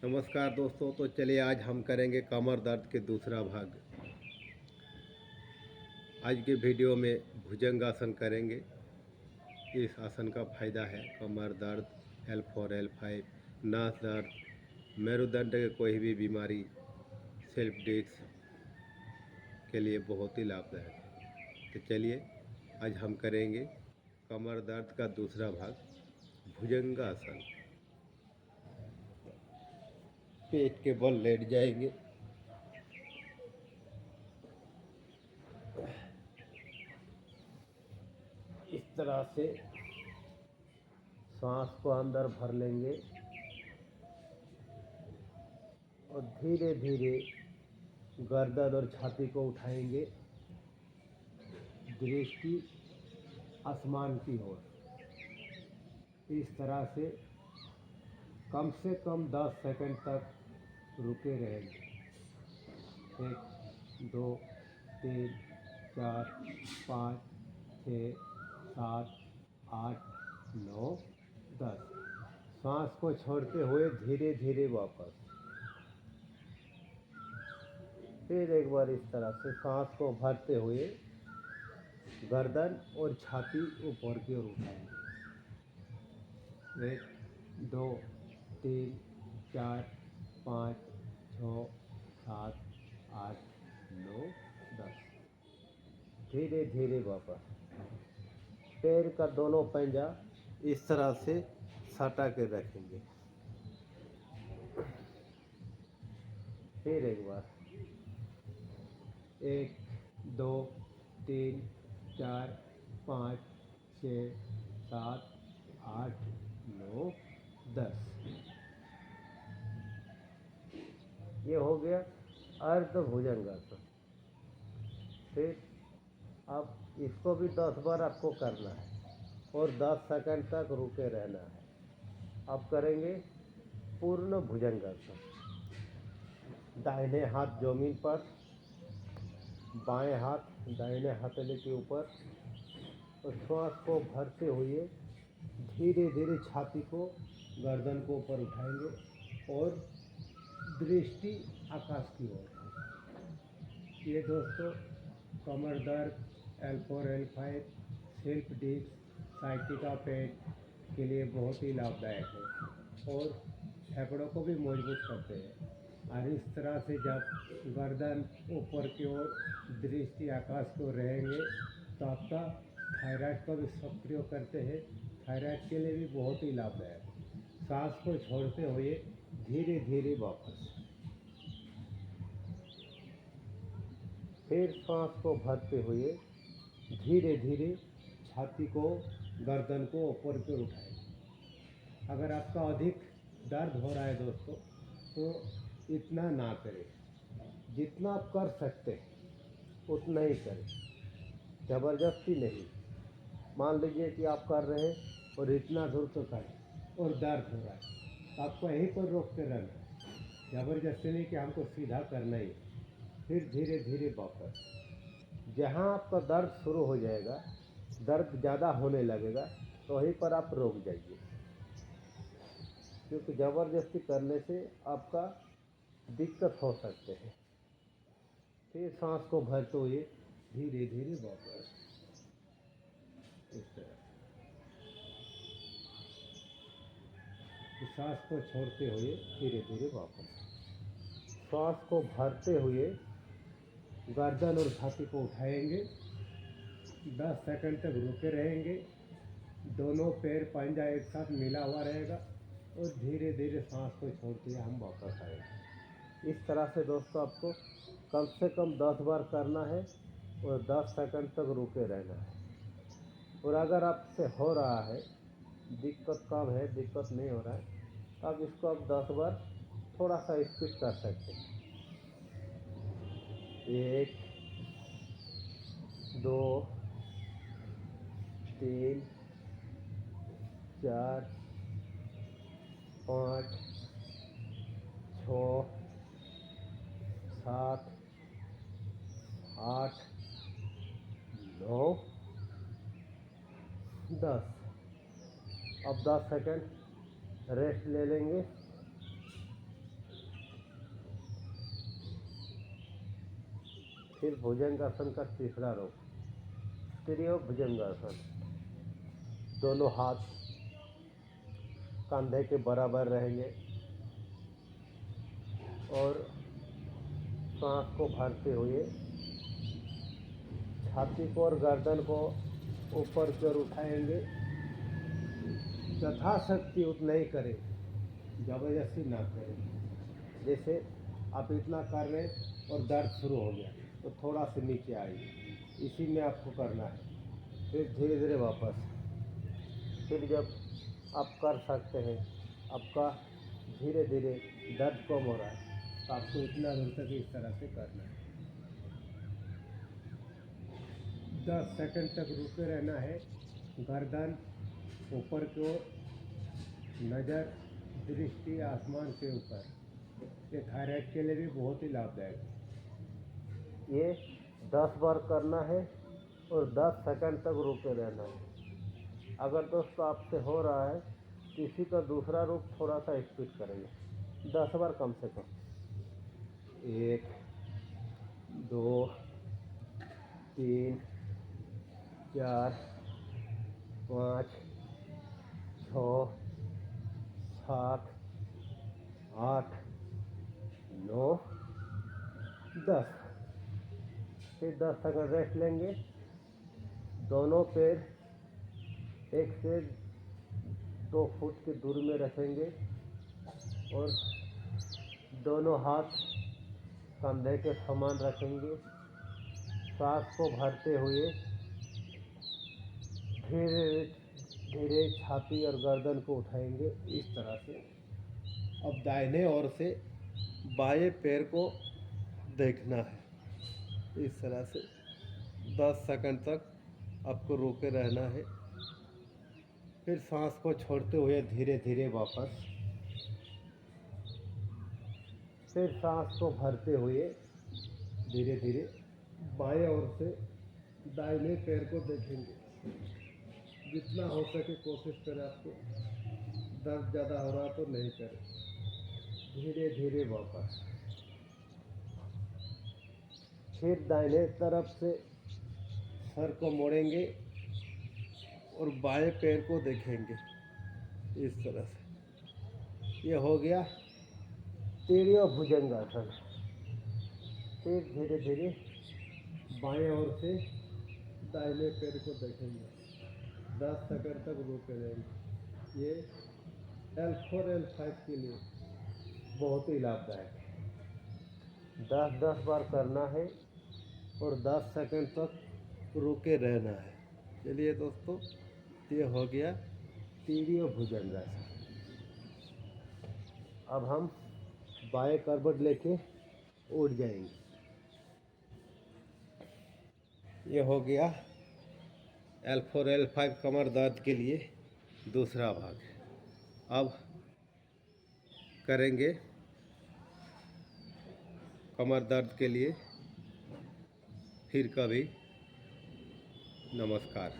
नमस्कार दोस्तों। तो चलिए आज हम करेंगे कमर दर्द के दूसरा भाग। आज के वीडियो में भुजंग आसन करेंगे। इस आसन का फायदा है कमर दर्द, L4 L5, नास दर्द, मेरुदंड के कोई भी बीमारी, सेल्फ डिस्क के लिए बहुत ही लाभदायक है। तो चलिए आज हम करेंगे कमर दर्द का दूसरा भाग, भुजंग आसन। पेट के बल लेट जाएंगे। इस तरह से सांस को अंदर भर लेंगे और धीरे धीरे गर्दन और छाती को उठाएंगे, दृष्टि आसमान की ओर। इस तरह से कम 10 सेकंड तक रुके रहेंगे। 1 2 3 4 5 6 7 8 9 10। सांस को छोड़ते हुए धीरे धीरे वापस। फिर एक बार इस तरह से सांस को भरते हुए गर्दन और छाती ऊपर की ओर उठाएंगे। 1 2 3 4 5 6 7 8 9 10। धीरे धीरे वापस। पैर का दोनों पंजा इस तरह से सटा के रखेंगे। फिर एक बार 1 2 3 4 5 6 7 8 9 10। ये हो गया अर्ध भुजंगासन। फिर अब इसको भी 10 बार आपको करना है और 10 सेकंड तक रुके रहना है। अब करेंगे पूर्ण भुजंगासन। दाहिने हाथ जमीन पर, बाएं हाथ दाहिने हथेली के ऊपर और श्वास को भरते हुए धीरे धीरे छाती को, गर्दन को ऊपर उठाएंगे और दृष्टि आकाश की ओर। ये दोस्तों कमर दर्द, L4 L5, self disc, sciatica पेट के लिए बहुत ही लाभदायक है और फेफड़ों को भी मजबूत करते हैं। और इस तरह से जब गर्दन ऊपर की ओर, दृष्टि आकाश को रहेंगे तो आपका थायराइड को भी सक्रिय करते हैं। थायराइड के लिए भी बहुत ही लाभदायक है। सांस को छोड़ते हुए धीरे धीरे वापस। फिर सांस को भरते हुए धीरे धीरे छाती को, गर्दन को ऊपर की ओर उठाएं। अगर आपका अधिक दर्द हो रहा है दोस्तों तो इतना ना करें। जितना आप कर सकते हैं उतना ही करें, ज़बरदस्ती नहीं। मान लीजिए कि आप कर रहे हैं और इतना दूर तो करें और दर्द हो रहा है तो आपको यहीं पर रोक के रहना है। ज़बरदस्ती नहीं कि हमको सीधा करना ही है। फिर धीरे धीरे वापस। जहाँ आपका दर्द शुरू हो जाएगा, दर्द ज़्यादा होने लगेगा तो वहीं पर आप रुक जाइए, क्योंकि ज़बरदस्ती करने से आपका दिक्कत हो सकते हैं। फिर सांस को भरते हुए धीरे धीरे वापस। इस तरह सांस को छोड़ते हुए धीरे धीरे वापस। सांस को भरते हुए गर्दन और छाती को उठाएंगे, 10 सेकंड तक रुके रहेंगे। दोनों पैर पंजा एक साथ मिला हुआ रहेगा और धीरे धीरे सांस को छोड़ते हुए हम वापस आएंगे। इस तरह से दोस्तों आपको कम से कम 10 बार करना है और 10 सेकंड तक रुके रहना है। और अगर आपसे हो रहा है, दिक्कत कम है, दिक्कत नहीं हो रहा है, तो आप इसको आप 10 बार थोड़ा सा स्पीड कर सकते हैं। 1 2 3 4 5 6 7 8 9 10। अब 10 सेकंड रेस्ट ले लेंगे फिर भुजंगासन का तीसरा रूप त्रियो भुजंगासन। दोनों हाथ कंधे के बराबर रहेंगे और सांस को भरते हुए छाती को और गर्दन को ऊपर की ओर उठाएंगे। यथाशक्ति उतना ही करें, जबरदस्ती ना करें। जैसे आप इतना कर रहे और दर्द शुरू हो गया तो थोड़ा सा नीचे आइए, इसी में आपको करना है। फिर धीरे धीरे वापस। फिर जब आप कर सकते हैं, आपका धीरे धीरे दर्द कम हो रहा है तो आपको इतना दूर तक इस तरह से करना है। 10 सेकंड तक रुके रहना है। गर्दन ऊपर की ओर, नज़र दृष्टि आसमान के ऊपर। ये थायराइड के लिए भी बहुत ही लाभदायक है। ये 10 बार करना है और 10 सेकंड तक रुके रहना है। अगर दोस्तों आपसे हो रहा है तो इसी का दूसरा रूप थोड़ा सा स्पीड करेंगे। 10 बार कम से कम। 1 2 3 4 5 6 7 8 9 10। फिर 10 सेकंड रेस्ट लेंगे। दोनों पैर 1 से 2 फुट की दूरी में रखेंगे और दोनों हाथ कंधे के समान रखेंगे। सांस को भरते हुए धीरे धीरे छाती और गर्दन को उठाएंगे इस तरह से। अब दाहिने ओर से बाएं पैर को देखना है इस तरह से। 10 सेकंड तक आपको रोके रहना है। फिर सांस को छोड़ते हुए धीरे धीरे वापस। फिर सांस को भरते हुए धीरे धीरे बाएं ओर से दाहिने पैर को देखेंगे। जितना हो सके कोशिश करें, आपको दर्द ज़्यादा हो रहा तो नहीं करें। धीरे धीरे वापस। फिर दाहिने तरफ से सर को मोड़ेंगे और बाएं पैर को देखेंगे इस तरह से। ये हो गया त्रियो भुजंगासन। फिर धीरे धीरे बाएं ओर से दाहिने पैर को देखेंगे। 10 सेकंड तक रुके रहेंगे। ये L4 L5 के लिए बहुत ही लाभदायक है। 10-10 बार करना है और 10 सेकंड तक रुके रहना है। चलिए दोस्तों, ये हो गया त्रियो भुजंगासन। अब हम बाएं करवट लेके उठ जाएंगे। ये हो गया L4 L5 कमर दर्द के लिए दूसरा भाग। अब करेंगे कमर दर्द के लिए फिर कभी। नमस्कार।